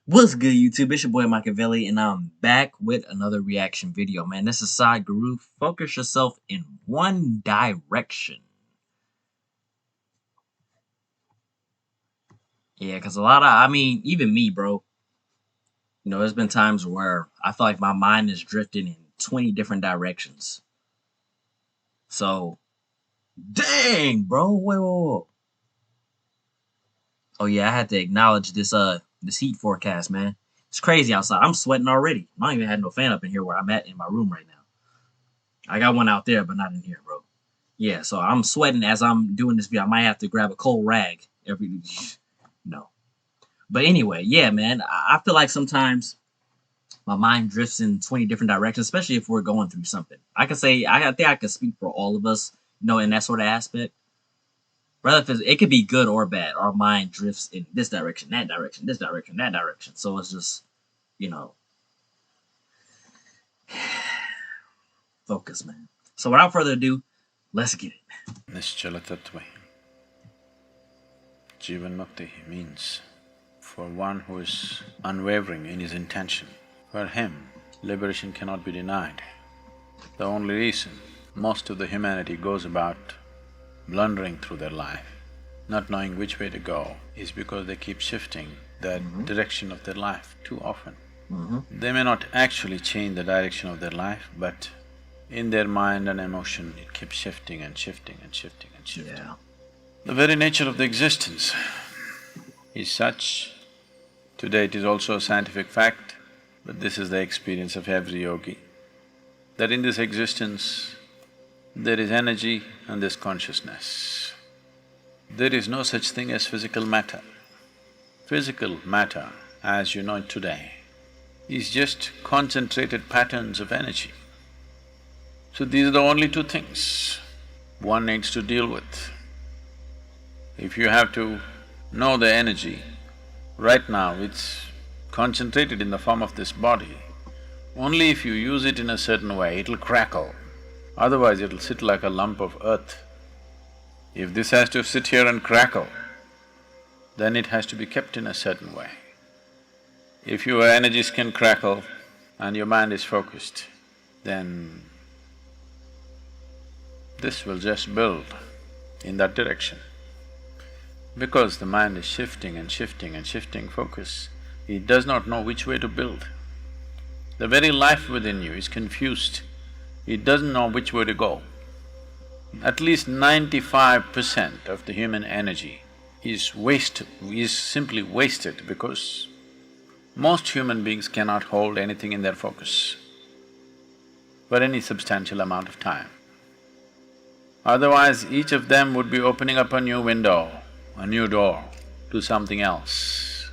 What's good, YouTube? It's your boy Machiavelli, and I'm back with another reaction video, man. This is Sadhguru. Focus yourself in one direction. Yeah, because even me, bro, there's been times where I feel like my mind is drifting in 20 different directions. So, dang, bro. Wait. Oh, yeah, I had to acknowledge this heat forecast, man. It's crazy outside. I'm sweating already. I don't even have no fan up in here where I'm at in my room right now. I got one out there, but not in here, bro. Yeah, so I'm sweating as I'm doing this video. I might have to grab a cold rag every no. But anyway, yeah, man. I feel like sometimes my mind drifts in 20 different directions, especially if we're going through something. I think I can speak for all of us, in that sort of aspect. Rather, if it could be good or bad. Our mind drifts in this direction, that direction, this direction, that direction. So it's just, you know, focus, man. So without further ado, let's get it. Nischala tattva. Jivan mukti means for one who is unwavering in his intention. For him, liberation cannot be denied. The only reason most of the humanity goes about blundering through their life, not knowing which way to go, is because they keep shifting the direction of their life too often. They may not actually change the direction of their life, but in their mind and emotion, it keeps shifting and shifting and shifting and shifting. Yeah. The very nature of the existence is such. Today it is also a scientific fact, but this is the experience of every yogi, that in this existence, there is energy and there's consciousness. There is no such thing as physical matter. Physical matter, as you know it today, is just concentrated patterns of energy. So these are the only two things one needs to deal with. If you have to know the energy, right now it's concentrated in the form of this body. Only if you use it in a certain way, it'll crackle. Otherwise, it'll sit like a lump of earth. If this has to sit here and crackle, then it has to be kept in a certain way. If your energies can crackle and your mind is focused, then this will just build in that direction. Because the mind is shifting and shifting and shifting focus, it does not know which way to build. The very life within you is confused, it doesn't know which way to go. At least 95% of the human energy is simply wasted because most human beings cannot hold anything in their focus for any substantial amount of time. Otherwise, each of them would be opening up a new window, a new door to something else.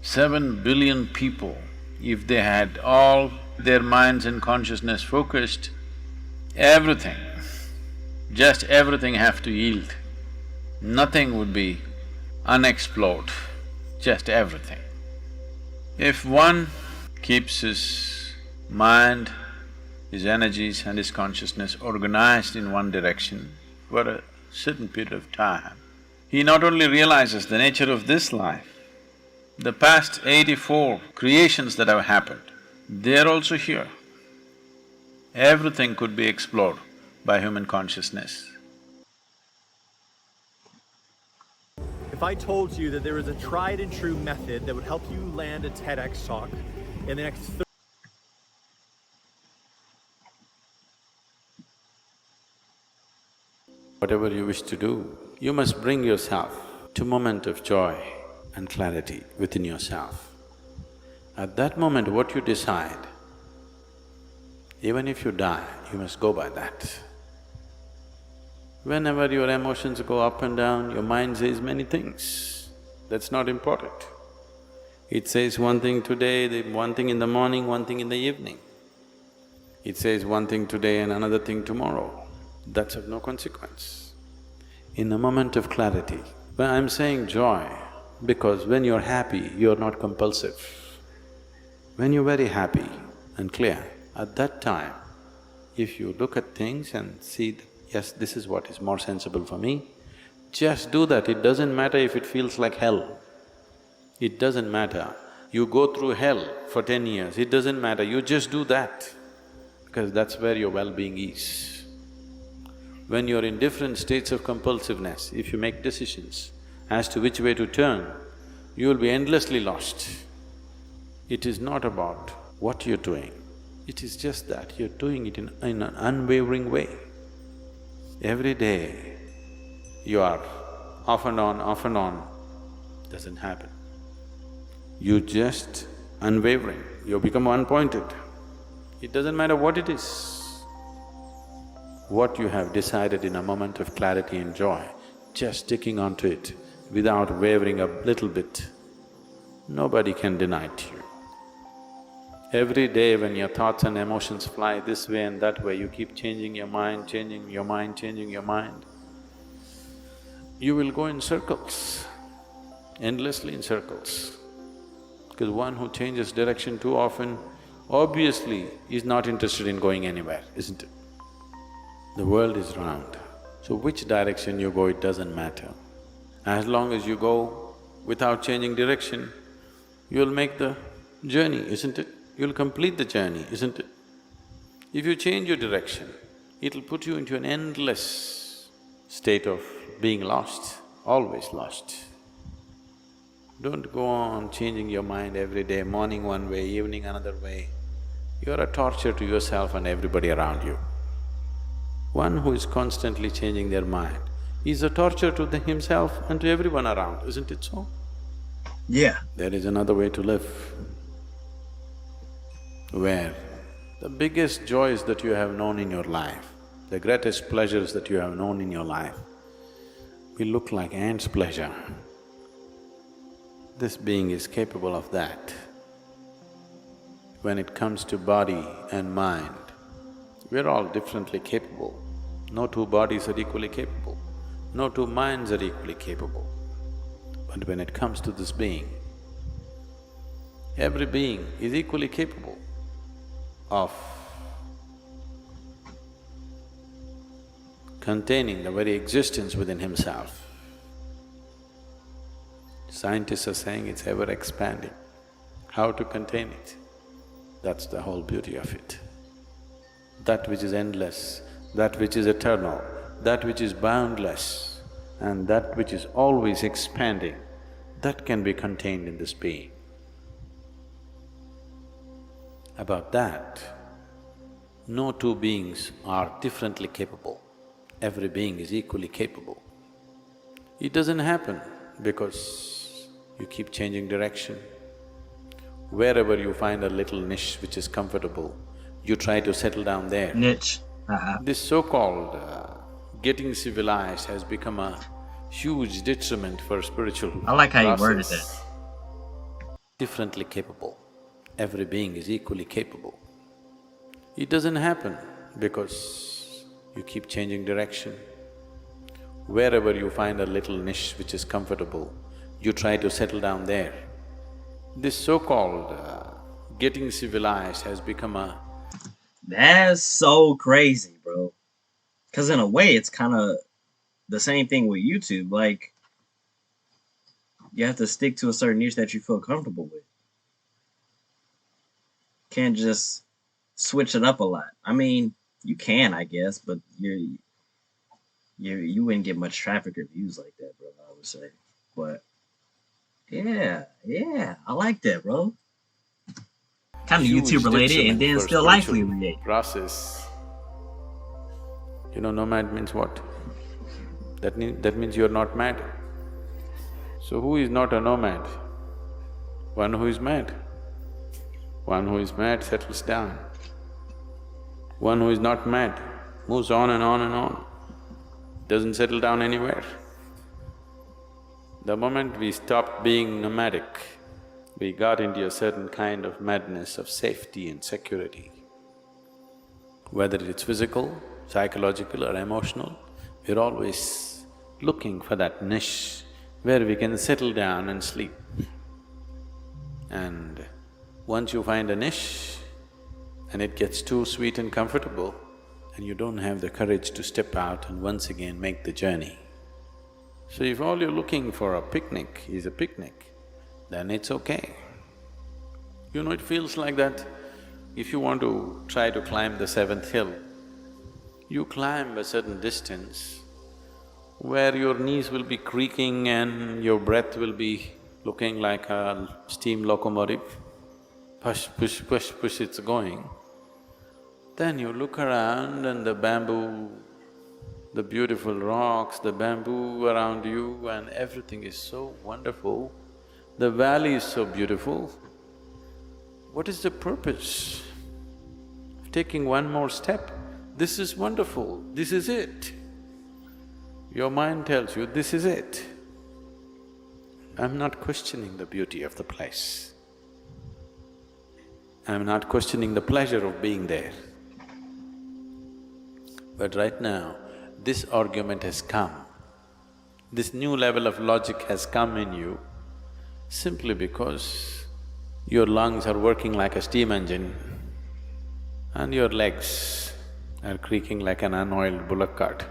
7 billion people, if they had all their minds and consciousness focused, everything, just everything have to yield. Nothing would be unexplored, just everything. If one keeps his mind, his energies and his consciousness organized in one direction for a certain period of time, he not only realizes the nature of this life, the past 84 creations that have happened, they're also here. Everything could be explored by human consciousness. If I told you that there was a tried and true method that would help you land a TEDx talk in the next Whatever you wish to do, you must bring yourself to moment of joy and clarity within yourself. At that moment, what you decide, even if you die, you must go by that. Whenever your emotions go up and down, your mind says many things. That's not important. It says one thing today, one thing in the morning, one thing in the evening. It says one thing today and another thing tomorrow. That's of no consequence. In a moment of clarity, when I'm saying joy, because when you're happy, you're not compulsive. When you're very happy and clear, at that time, if you look at things and see that, yes, this is what is more sensible for me, just do that. It doesn't matter if it feels like hell. It doesn't matter. You go through hell for 10 years, it doesn't matter, you just do that, because that's where your well-being is. When you're in different states of compulsiveness, if you make decisions as to which way to turn, you will be endlessly lost. It is not about what you're doing, it is just that you're doing it in an unwavering way. Every day you are off and on, doesn't happen. You just unwavering, you become one-pointed. It doesn't matter what it is. What you have decided in a moment of clarity and joy, just sticking onto it without wavering a little bit, nobody can deny it to you. Every day when your thoughts and emotions fly this way and that way, you keep changing your mind, changing your mind, changing your mind, you will go in circles, endlessly in circles. Because one who changes direction too often, obviously is not interested in going anywhere, isn't it? The world is round, so which direction you go, it doesn't matter. As long as you go without changing direction, you'll make the journey, isn't it? You'll complete the journey, isn't it? If you change your direction, it'll put you into an endless state of being lost, always lost. Don't go on changing your mind every day, morning one way, evening another way. You're a torture to yourself and everybody around you. One who is constantly changing their mind is a torture to himself and to everyone around, isn't it so? Yeah. There is another way to live, where the biggest joys that you have known in your life, the greatest pleasures that you have known in your life, will look like ants' pleasure. This being is capable of that. When it comes to body and mind, we're all differently capable. No two bodies are equally capable, no two minds are equally capable. But when it comes to this being, every being is equally capable of containing the very existence within himself. Scientists are saying it's ever expanding. How to contain it? That's the whole beauty of it. That which is endless, that which is eternal, that which is boundless, and that which is always expanding, that can be contained in this being. About that, no two beings are differently capable. Every being is equally capable. It doesn't happen because you keep changing direction. Wherever you find a little niche which is comfortable, you try to settle down there. Niche. This so-called getting civilized has become a huge detriment for spiritual I like how process. you worded that. Differently capable. Every being is equally capable. It doesn't happen because you keep changing direction. Wherever you find a little niche which is comfortable, you try to settle down there. This so-called getting civilized has become a… That's so crazy, bro. Cause in a way it's kinda the same thing with YouTube, like you have to stick to a certain niche that you feel comfortable with. Can't just switch it up a lot. I mean, you can, I guess, but you wouldn't get much traffic or views like that, bro, I would say. But yeah, I like that, bro. Kind of huge YouTube related and then detriment still for life spiritual related. process. You know, nomad means what? That means you're not mad. So who is not a nomad? One who is mad. One who is mad settles down. One who is not mad moves on and on and on, doesn't settle down anywhere. The moment we stopped being nomadic, we got into a certain kind of madness of safety and security. Whether it's physical, psychological or emotional, we're always looking for that niche where we can settle down and sleep. And once you find a niche and it gets too sweet and comfortable, and you don't have the courage to step out and once again make the journey. So if all you're looking for a picnic is a picnic, then it's okay. You know, it feels like that if you want to try to climb the seventh hill, you climb a certain distance where your knees will be creaking and your breath will be looking like a steam locomotive. Push, push, push, push, it's going. Then you look around and the bamboo, the beautiful rocks, the bamboo around you and everything is so wonderful. The valley is so beautiful. What is the purpose of taking one more step? This is wonderful, this is it. Your mind tells you, this is it. I'm not questioning the beauty of the place. I'm not questioning the pleasure of being there. But right now, this argument has come. This new level of logic has come in you simply because your lungs are working like a steam engine and your legs are creaking like an unoiled bullock cart.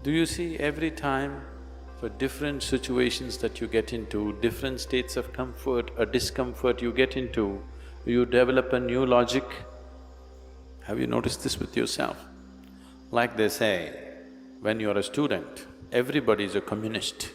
Do you see, every time for different situations that you get into, different states of comfort or discomfort you get into, you develop a new logic? Have you noticed this with yourself? Like they say, when you're a student, everybody is a communist.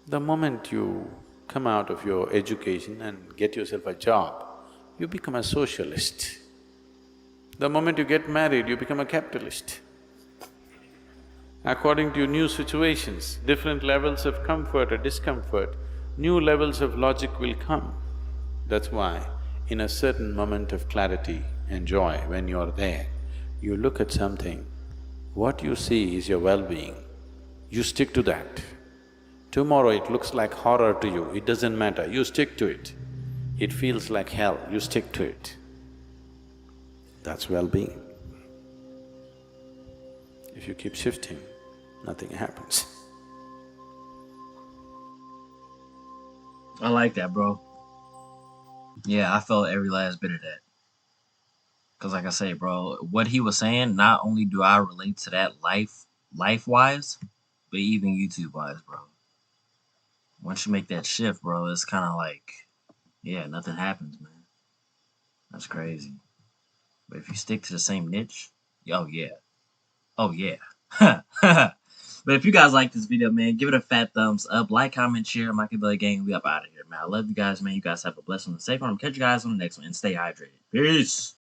The moment you come out of your education and get yourself a job, you become a socialist. The moment you get married, you become a capitalist. According to new situations, different levels of comfort or discomfort, new levels of logic will come. That's why, in a certain moment of clarity and joy, when you're there, you look at something, what you see is your well-being, you stick to that. Tomorrow it looks like horror to you, it doesn't matter, you stick to it. It feels like hell, you stick to it. That's well-being. If you keep shifting, nothing happens. I like that, bro. Yeah, I felt every last bit of that. Cause like I say, bro, what he was saying, not only do I relate to that life-wise, but even YouTube-wise, bro. Once you make that shift, bro, it's kind of like, yeah, nothing happens, man. That's crazy. But if you stick to the same niche, oh yeah, oh yeah. But if you guys like this video, man, give it a fat thumbs up, like, comment, share. Machiavelli Gang, we up out of here, man. I love you guys, man. You guys have a blessed one and safe one. I'll catch you guys on the next one and stay hydrated. Peace.